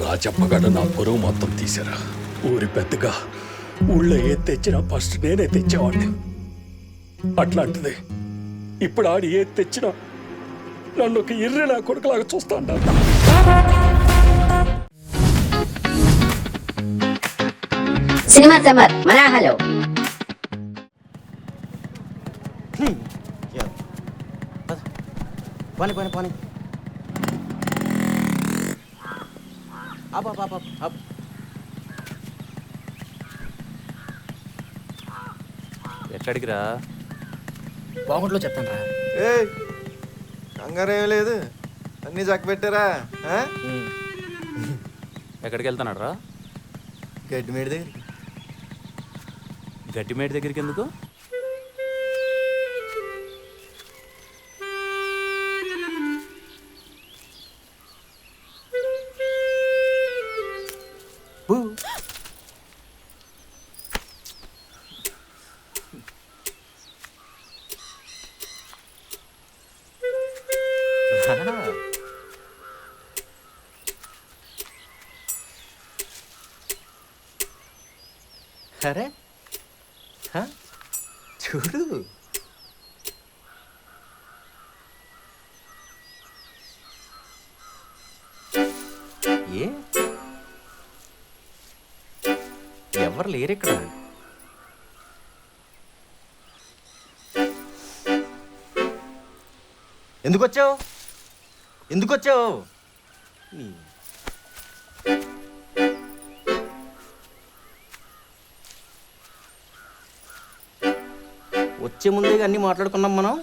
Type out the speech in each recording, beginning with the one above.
రాజప్పగడ నా పొరుగు మొత్తం తీశారా. ఊరి పెద్దగా ఊళ్ళో ఏది తెచ్చినా ఫస్ట్ నేనే తెచ్చేవాడిని. అట్లాంటిది ఇప్పుడు ఆడి ఏది తెచ్చినా నన్ను ఒక ఇర్రె నా కొడుకులాగా చూస్తా ఉంటాను. సినిమా సమ్మర్ మనాహలో పోనీ పోనీ పోనీ. Up up up up. ఎక్కడికి రా? బాగుంట్లో చెప్తాను రా. ఏ కంగారు ఏం లేదు, అన్నీ చక్క పెట్టారా? ఎక్కడికి వెళ్తున్నాడు రా? గడ్డిమేడి దగ్గరికి. గట్టిమేటి దగ్గరికి ఎందుకు? అరే చూడు, ఏ ఎవరు లేరు ఇక్కడ. ఎందుకు వచ్చావు? ఎందుకు వచ్చావు? వచ్చే ముందే అన్నీ మాట్లాడుకున్నాం మనం.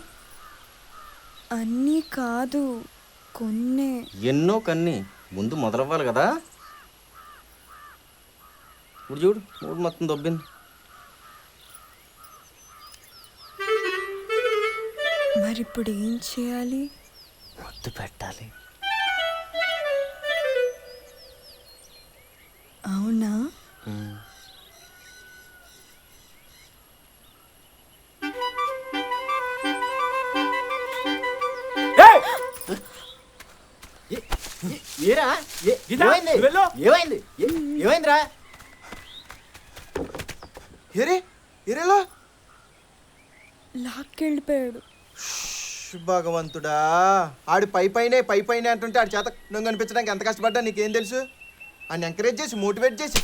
అన్నీ కాదు, కొన్నే. ఎన్నో కన్ని ముందు మొదలవ్వాలి కదా. ఇప్పుడు చూడు, మూడు మొత్తం దొబ్బింది. మరి ఇప్పుడు ఏం చేయాలి? ముద్దు పెట్టాలి. అవునా? ఏరా ఏమైంది? ఏమైంది? ఏమైందిరా? ఏరే ఏరేలా లాక్కెళ్ళిపోయాడు. భగవంతుడా, ఆడు పై పైనే అంటుంటే ఆడి చేత నువ్వు కనిపించడానికి ఎంత కష్టపడ్డా నీకేం తెలుసు? ఆయన ఎంకరేజ్ చేసి మోటివేట్ చేసి